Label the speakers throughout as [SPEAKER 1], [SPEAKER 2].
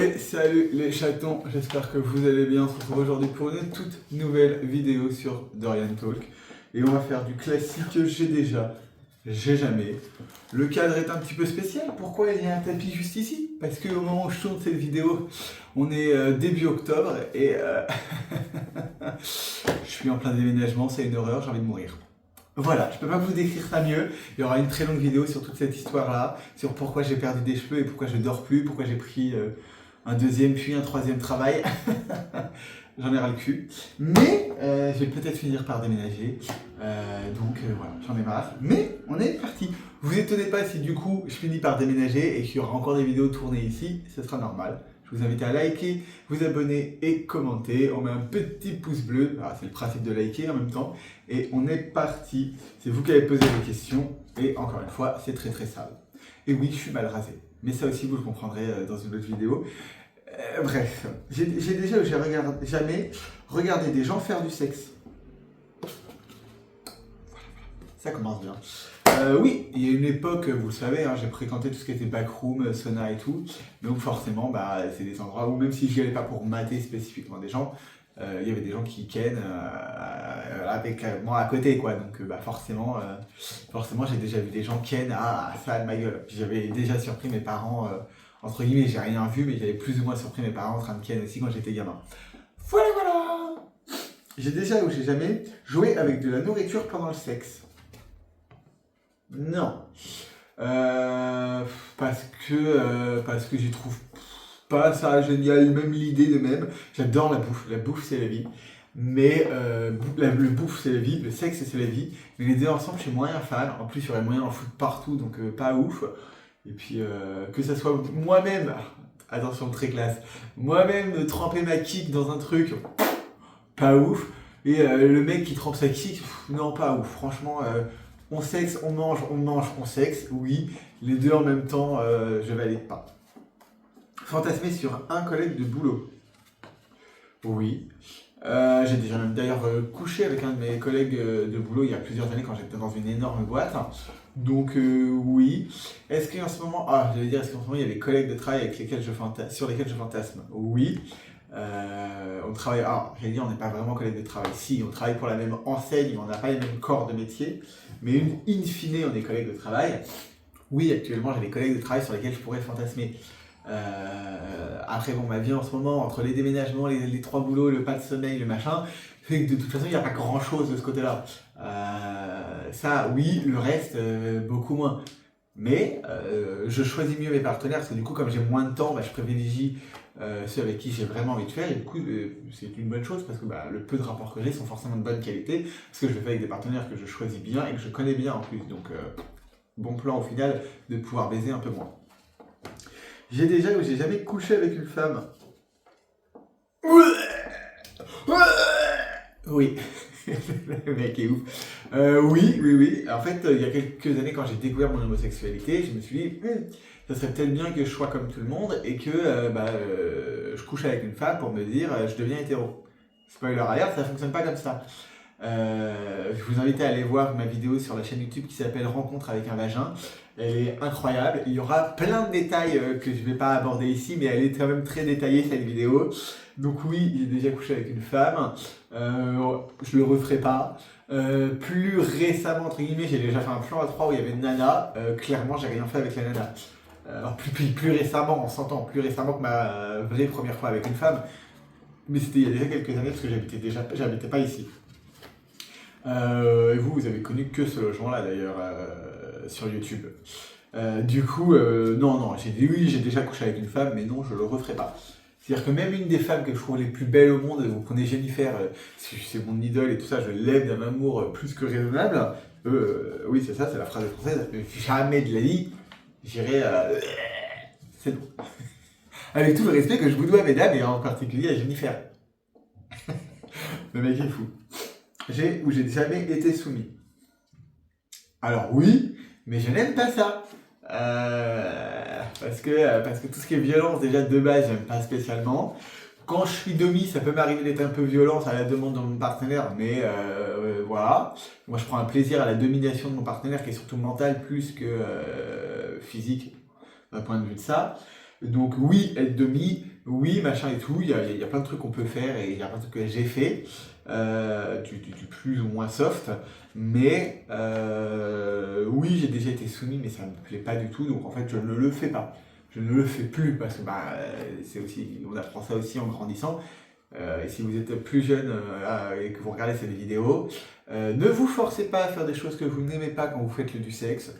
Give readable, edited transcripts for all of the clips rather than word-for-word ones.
[SPEAKER 1] Et salut les chatons, j'espère que vous allez bien. On se retrouve aujourd'hui pour une toute nouvelle vidéo sur Dorian Talk. Et on va faire du classique j'ai déjà, j'ai jamais. Le cadre est un petit peu spécial. Pourquoi il y a un tapis juste ici? Parce qu'au moment où je tourne cette vidéo, on est début octobre et je suis en plein déménagement, c'est une horreur, j'ai envie de mourir. Voilà, je peux pas vous décrire ça mieux. Il y aura une très longue vidéo sur toute cette histoire-là, sur pourquoi j'ai perdu des cheveux et pourquoi je dors plus, pourquoi j'ai pris un deuxième puis un troisième travail. J'en ai ras le cul. Mais je vais peut-être finir par déménager. Voilà, j'en ai marre. Mais on est parti. Vous étonnez pas si du coup je finis par déménager et qu'il y aura encore des vidéos tournées ici, ce sera normal. Je vous invite à liker, vous abonner et commenter. On met un petit pouce bleu. Ah, c'est le principe de liker en même temps. Et on est parti. C'est vous qui avez posé les questions. Et encore une fois, c'est très très sale. Et oui, je suis mal rasé. Mais ça aussi, vous le comprendrez dans une autre vidéo. Bref, j'ai déjà jamais regardé des gens faire du sexe. Ça commence bien. Oui, il y a une époque, vous le savez, hein, j'ai fréquenté tout ce qui était backroom, sauna et tout. Donc forcément, c'est des endroits où même si j'y allais pas pour mater spécifiquement des gens, il y avait des gens qui ken avec moi à côté, quoi. Donc forcément, j'ai déjà vu des gens ken ça a de ma gueule. Puis j'avais déjà surpris mes parents, entre guillemets, j'ai rien vu, mais j'avais plus ou moins surpris mes parents en train de ken aussi quand j'étais gamin. Voilà. J'ai déjà ou j'ai jamais joué avec de la nourriture pendant le sexe. Non. Parce que j'y trouve pas ça génial, même l'idée de même. J'adore la bouffe. La bouffe, c'est la vie. Mais le bouffe, c'est la vie. Le sexe, c'est la vie. Mais les deux ensemble, je suis moyen fan. En plus, il y aurait moyen d'en foutre partout, donc pas ouf. Et puis, que ça soit moi-même, attention, très classe, moi-même tremper ma kick dans un truc, pas ouf. Et le mec qui trempe sa kick, non, pas ouf. Franchement, on sexe, on mange, on sexe, oui. Les deux en même temps, je valide pas. Fantasmer sur un collègue de boulot. Oui. J'ai déjà même d'ailleurs couché avec un de mes collègues de boulot il y a plusieurs années quand j'étais dans une énorme boîte. Donc oui. Est-ce qu'en ce moment, est-ce qu'en ce moment il y a des collègues de travail avec lesquels sur lesquels je fantasme? Oui. On travaille, j'allais dire on n'est pas vraiment collègues de travail. Si, on travaille pour la même enseigne, mais on n'a pas les mêmes corps de métier. Mais in fine, on est collègues de travail. Oui, actuellement j'ai des collègues de travail sur lesquels je pourrais fantasmer. Après ma vie en ce moment, entre les déménagements, les trois boulots, le pas de sommeil, le machin, fait que de toute façon il n'y a pas grand chose de ce côté-là. Ça oui, le reste beaucoup moins. Mais je choisis mieux mes partenaires parce que du coup comme j'ai moins de temps, je privilégie ceux avec qui j'ai vraiment envie de faire et du coup c'est une bonne chose parce que le peu de rapports que j'ai sont forcément de bonne qualité parce que je le fais avec des partenaires que je choisis bien et que je connais bien en plus. Donc bon plan au final de pouvoir baiser un peu moins. J'ai déjà ou j'ai jamais couché avec une femme. Oui. Le mec est ouf. Oui. En fait, il y a quelques années, quand j'ai découvert mon homosexualité, je me suis dit, ça serait peut-être bien que je sois comme tout le monde et que je couche avec une femme pour me dire, je deviens hétéro. Spoiler alert, ça fonctionne pas comme ça. Je vous invite à aller voir ma vidéo sur la chaîne YouTube qui s'appelle Rencontre avec un vagin. Elle est incroyable. Il y aura plein de détails que je ne vais pas aborder ici, mais elle est quand même très détaillée cette vidéo. Donc oui, j'ai déjà couché avec une femme. Je le referai pas. Plus récemment, entre guillemets, j'ai déjà fait un plan à 3 où il y avait une nana. Clairement, j'ai rien fait avec la nana. Alors plus récemment, on s'entend, plus récemment que ma vraie première fois avec une femme. Mais c'était il y a déjà quelques années parce que j'habitais pas ici. Et vous avez connu que ce logement-là d'ailleurs sur YouTube. Du coup, non, j'ai dit oui, j'ai déjà couché avec une femme, mais non, je le referai pas. C'est-à-dire que même une des femmes que je trouve les plus belles au monde, vous prenez Jennifer, c'est mon idole et tout ça, je l'aime d'un amour plus que raisonnable. Oui, c'est ça, c'est la phrase française. Jamais de la vie, j'irai. C'est bon. Avec tout le respect que je vous dois, mesdames, et en particulier à Jennifer. Le mec est fou. J'ai jamais été soumis. Alors oui, mais je n'aime pas ça. Parce que tout ce qui est violence, déjà de base, j'aime pas spécialement. Quand je suis domi, ça peut m'arriver d'être un peu violent à la demande de mon partenaire, mais voilà. Moi, je prends un plaisir à la domination de mon partenaire qui est surtout mental plus que physique, d'un point de vue de ça. Donc oui, être domi, oui, machin et tout, il y a plein de trucs qu'on peut faire et il y a plein de trucs que j'ai fait, du plus ou moins soft, mais oui, j'ai déjà été soumis, mais ça me plaît pas du tout, donc en fait, je ne le fais pas. Je ne le fais plus parce que c'est aussi, on apprend ça aussi en grandissant. Et si vous êtes plus jeune et que vous regardez cette vidéo, ne vous forcez pas à faire des choses que vous n'aimez pas quand vous faites du sexe.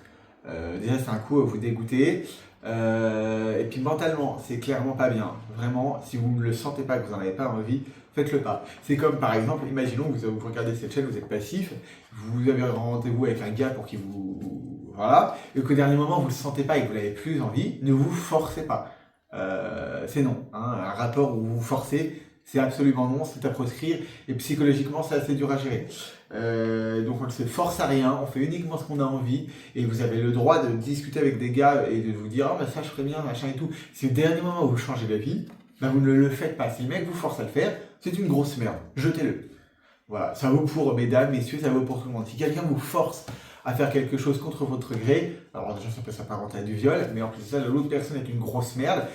[SPEAKER 1] Déjà, c'est un coup à vous dégoûter. Et puis mentalement, c'est clairement pas bien. Vraiment, si vous ne le sentez pas, que vous n'en avez pas envie, faites-le pas. C'est comme par exemple, imaginons que vous regardez cette chaîne, vous êtes passif, vous avez rendez-vous avec un gars pour qu'il vous... Voilà, et qu'au dernier moment, vous ne le sentez pas et que vous n'avez plus envie, ne vous forcez pas. C'est non. Hein. Un rapport où vous vous forcez, c'est absolument non, c'est à proscrire, et psychologiquement, c'est assez dur à gérer. Donc on ne se force à rien, on fait uniquement ce qu'on a envie, et vous avez le droit de discuter avec des gars et de vous dire « Ah bah ça je ferais bien, machin et tout ». Si au dernier moment vous changez d'avis, bah vous ne le faites pas. Si le mec vous force à le faire, c'est une grosse merde, jetez-le. Voilà, ça vaut pour mesdames, messieurs, ça vaut pour tout le monde. Si quelqu'un vous force à faire quelque chose contre votre gré, alors déjà ça peut s'apparenter à du viol, mais en plus de ça, l'autre personne est une grosse merde,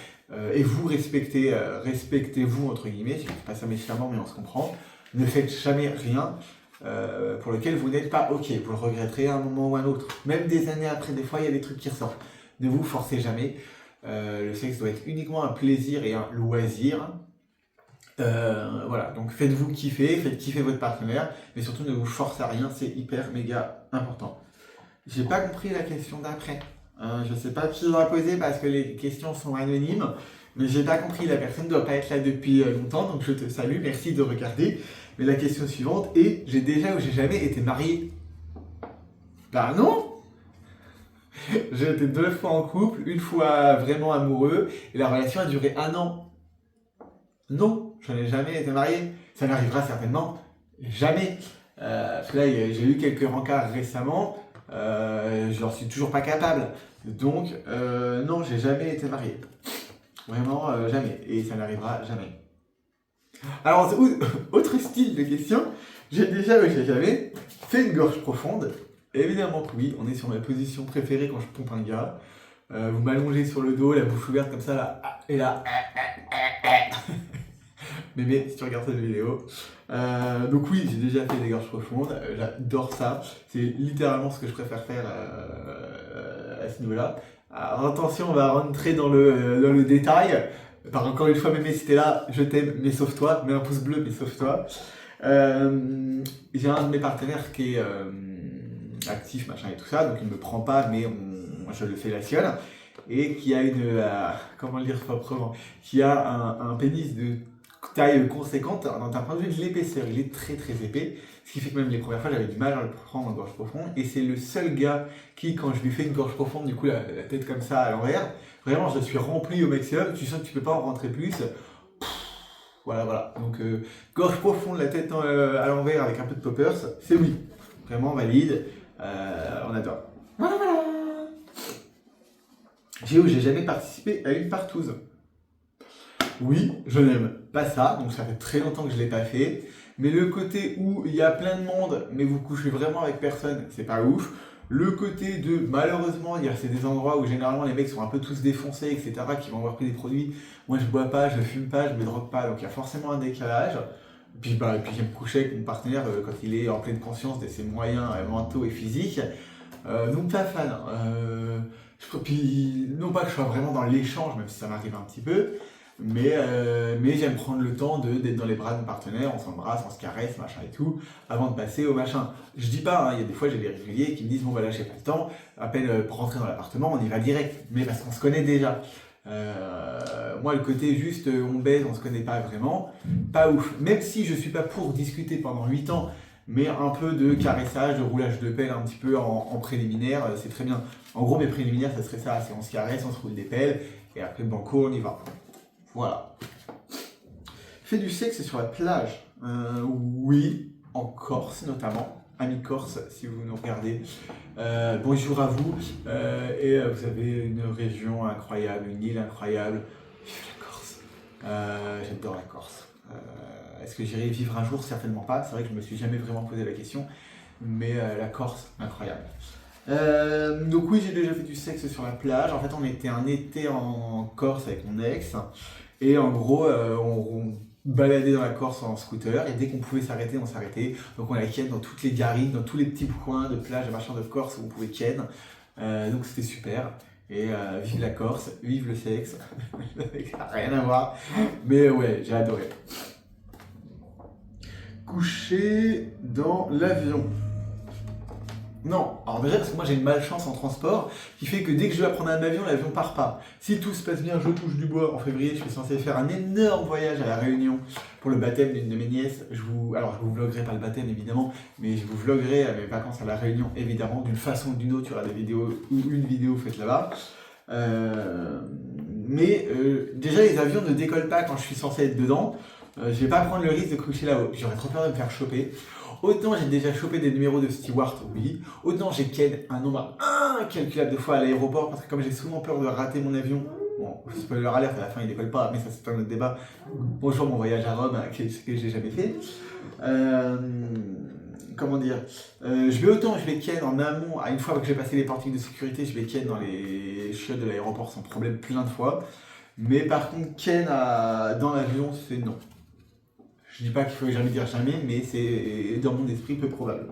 [SPEAKER 1] et vous respectez-vous entre guillemets, je ne dis pas ça méchamment mais on se comprend, ne faites jamais rien pour lequel vous n'êtes pas ok, vous le regretterez à un moment ou à un autre, même des années après, des fois il y a des trucs qui ressortent, ne vous forcez jamais, le sexe doit être uniquement un plaisir et un loisir. Voilà, donc faites-vous kiffer, faites kiffer votre partenaire, mais surtout ne vous forcez à rien, c'est hyper méga important. J'ai pas compris la question d'après. Je sais pas qui l'a posé parce que les questions sont anonymes, mais j'ai pas compris, la personne doit pas être là depuis longtemps, donc je te salue, merci de regarder. Mais la question suivante est, j'ai déjà ou j'ai jamais été marié? Bah non. J'ai été 2 fois en couple, une fois vraiment amoureux, et la relation a duré 1 an. Non, je n'ai jamais été marié. Ça n'arrivera certainement jamais. Parce que là, j'ai eu quelques rencarts récemment. Je n'en suis toujours pas capable. Donc, non, j'ai jamais été marié. Vraiment, jamais. Et ça n'arrivera jamais. Alors, autre style de question. J'ai déjà ou j'ai jamais fait une gorge profonde. Évidemment que oui, on est sur ma position préférée quand je pompe un gars. Vous m'allongez sur le dos, la bouche ouverte comme ça, là, et là. Mais si tu regardes cette vidéo. Donc oui, j'ai déjà fait des gorges profondes, j'adore ça. C'est littéralement ce que je préfère faire à ce niveau-là. Alors attention, on va rentrer dans le détail. Par encore une fois, Mémé, si t'es là, je t'aime, mais sauve-toi. Mets un pouce bleu, mais sauve-toi. J'ai un de mes partenaires qui est actif, machin et tout ça, donc il me prend pas, mais je le fellatiole. Et qui a comment le dire proprement, qui a un pénis de taille conséquente d'un point de vue de l'épaisseur. Il est très très épais, ce qui fait que même les premières fois j'avais du mal à le prendre en gorge profonde, et c'est le seul gars qui, quand je lui fais une gorge profonde, du coup la tête comme ça à l'envers, vraiment je suis rempli au maximum, tu sens que tu peux pas en rentrer plus. Voilà. Donc gorge profonde, la tête à l'envers avec un peu de poppers, c'est oui, vraiment valide, on adore. Voilà. J'ai jamais participé à une partouze. Oui, je n'aime pas ça, donc ça fait très longtemps que je ne l'ai pas fait. Mais le côté où il y a plein de monde, mais vous couchez vraiment avec personne, c'est pas ouf. Le côté de, malheureusement, c'est des endroits où généralement les mecs sont un peu tous défoncés, etc., qui vont avoir pris des produits. Moi je bois pas, je fume pas, je me drogue pas, donc il y a forcément un décalage. Et puis j'aime coucher avec mon partenaire quand il est en pleine conscience de ses moyens mentaux et physiques. Donc pas fan. Puis, non pas que je sois vraiment dans l'échange, même si ça m'arrive un petit peu, mais j'aime prendre le temps d'être dans les bras de mon partenaire, on s'embrasse, on se caresse, machin et tout, avant de passer au machin. Je dis pas, il y a des fois j'ai des réguliers qui me disent bon bah là j'ai pas le temps, à peine pour rentrer dans l'appartement, on y va direct, mais parce qu'on se connaît déjà. Moi le côté juste on baise, on se connaît pas vraiment, pas ouf. Même si je suis pas pour discuter pendant 8 ans, mais un peu de caressage, de roulage de pelle un petit peu en préliminaire, c'est très bien. En gros mes préliminaires ça serait ça, c'est on se caresse, on se roule des pelles, et après banco on y va. Voilà. Fait du sexe sur la plage. Oui, en Corse notamment. Amis Corse, si vous nous regardez. Bonjour à vous. Et vous avez une région incroyable, une île incroyable. Vive la Corse. J'adore la Corse. Est-ce que j'irai vivre un jour? Certainement pas. C'est vrai que je me suis jamais vraiment posé la question. Mais la Corse, incroyable. Donc oui, j'ai déjà fait du sexe sur la plage. En fait, on était un été en Corse avec mon ex. Et en gros, on baladait dans la Corse en scooter, et dès qu'on pouvait s'arrêter, on s'arrêtait. Donc on allait ken dans toutes les garrigues, dans tous les petits coins de plage et machin de Corse où on pouvait ken. Donc c'était super. Et vive la Corse, vive le sexe. Rien à voir. Mais ouais, j'ai adoré. Coucher dans l'avion. Non, alors déjà parce que moi j'ai une malchance en transport qui fait que dès que je dois prendre un avion, l'avion part pas. Si tout se passe bien, je touche du bois. En février, je suis censé faire un énorme voyage à La Réunion pour le baptême d'une de mes nièces. Alors je vous vloguerai pas le baptême évidemment, mais je vous vloguerai mes vacances à La Réunion évidemment. D'une façon ou d'une autre, il y aura des vidéos ou une vidéo faite là-bas. Déjà les avions ne décollent pas quand je suis censé être dedans. Je vais pas prendre le risque de coucher là-haut. J'aurais trop peur de me faire choper. Autant j'ai déjà chopé des numéros de steward, oui. Autant j'ai ken un nombre incalculable de fois à l'aéroport parce que comme j'ai souvent peur de rater mon avion, bon, spoiler alert, à la fin il décolle pas, mais ça c'est un autre débat. Bonjour mon voyage à Rome, que j'ai jamais fait. Comment dire, je vais ken en amont, une fois que j'ai passé les portiques de sécurité, je vais ken dans les chiottes de l'aéroport sans problème plein de fois. Mais par contre, ken dans l'avion, c'est non. Je dis pas qu'il faut jamais dire jamais, mais c'est dans mon esprit peu probable.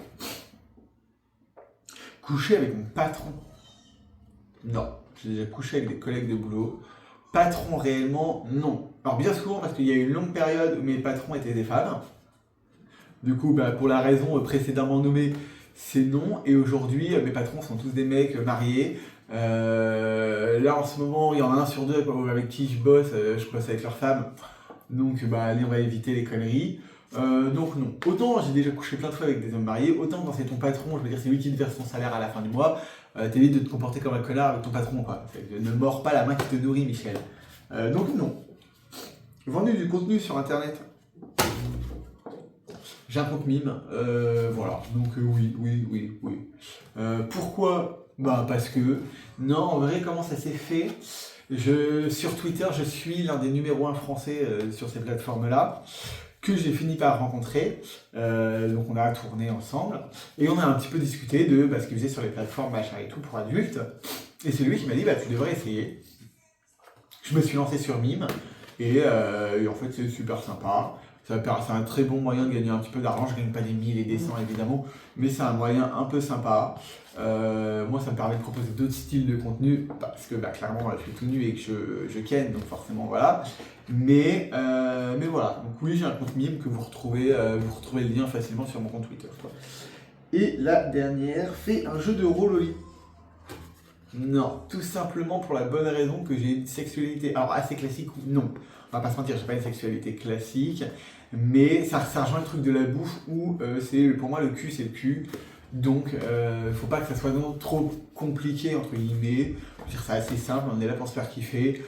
[SPEAKER 1] Coucher avec mon patron. Non, j'ai déjà couché avec des collègues de boulot. Patron réellement, non. Alors bien souvent parce qu'il y a eu une longue période où mes patrons étaient des femmes. Du coup, pour la raison précédemment nommée, c'est non. Et aujourd'hui, mes patrons sont tous des mecs mariés. Là en ce moment, il y en a un sur deux avec qui je bosse avec leur femme. Donc allez, on va éviter les conneries. Donc non. Autant j'ai déjà couché plein de fois avec des hommes mariés, autant quand c'est ton patron, je veux dire c'est lui qui te verse ton salaire à la fin du mois, t'évites de te comporter comme un connard avec ton patron quoi. Ne mords pas la main qui te nourrit, Michel. Donc non. Vendre du contenu sur internet. J'ai un compte mime, voilà. Donc oui. Pourquoi ? Parce que non, en vrai, comment ça s'est fait ? Sur Twitter, je suis l'un des numéros 1 français sur ces plateformes-là, que j'ai fini par rencontrer. Donc on a tourné ensemble, et on a un petit peu discuté de ce qu'il faisait sur les plateformes machin et tout pour adultes. Et c'est lui qui m'a dit, tu devrais essayer. Je me suis lancé sur Mime, et en fait c'est super sympa. C'est un très bon moyen de gagner un petit peu d'argent. Je ne gagne pas des 1000 et des 100 évidemment, mais c'est un moyen un peu sympa. Moi, ça me permet de proposer d'autres styles de contenu parce que clairement, je suis tout nu et que je ken, donc forcément voilà. Mais voilà. Donc oui, j'ai un compte mime que vous retrouvez le lien facilement sur mon compte Twitter. Et la dernière, fait un jeu de rôle au lit. Non, tout simplement pour la bonne raison que j'ai une sexualité, alors assez classique ou non. On va pas se mentir, j'ai pas une sexualité classique, mais ça rejoint le truc de la bouffe où pour moi le cul c'est le cul. Donc faut pas que ça soit non trop compliqué entre guillemets. Je veux dire, c'est assez simple, on est là pour se faire kiffer.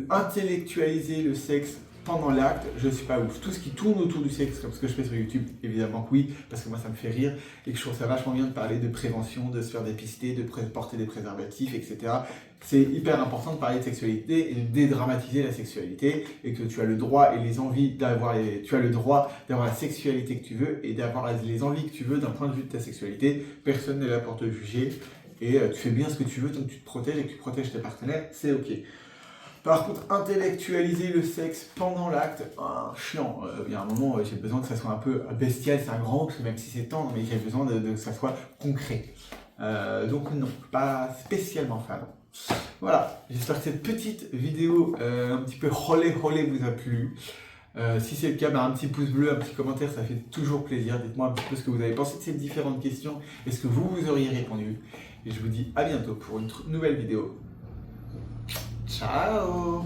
[SPEAKER 1] Intellectualiser le sexe pendant l'acte, je suis pas ouf. Tout ce qui tourne autour du sexe, comme ce que je fais sur YouTube, évidemment que oui, parce que moi ça me fait rire et que je trouve ça vachement bien de parler de prévention, de se faire dépister, de porter des préservatifs, etc. C'est hyper important de parler de sexualité et de dédramatiser la sexualité, et que tu as le droit et les envies tu as le droit d'avoir la sexualité que tu veux et d'avoir les envies que tu veux d'un point de vue de ta sexualité. Personne n'est là pour te juger, et tu fais bien ce que tu veux tant que tu te protèges et que tu protèges tes partenaires, c'est ok. Par contre, intellectualiser le sexe pendant l'acte, chiant. Il y a un moment, j'ai besoin que ça soit un peu bestial, c'est un grand mot, parce que même si c'est tendre, mais j'ai besoin que ça soit concret. Donc non, pas spécialement fan. Voilà, j'espère que cette petite vidéo un petit peu holé vous a plu. Si c'est le cas, un petit pouce bleu, un petit commentaire, ça fait toujours plaisir. Dites-moi un petit peu ce que vous avez pensé de ces différentes questions et ce que vous auriez répondu. Et je vous dis à bientôt pour une nouvelle vidéo. Ciao!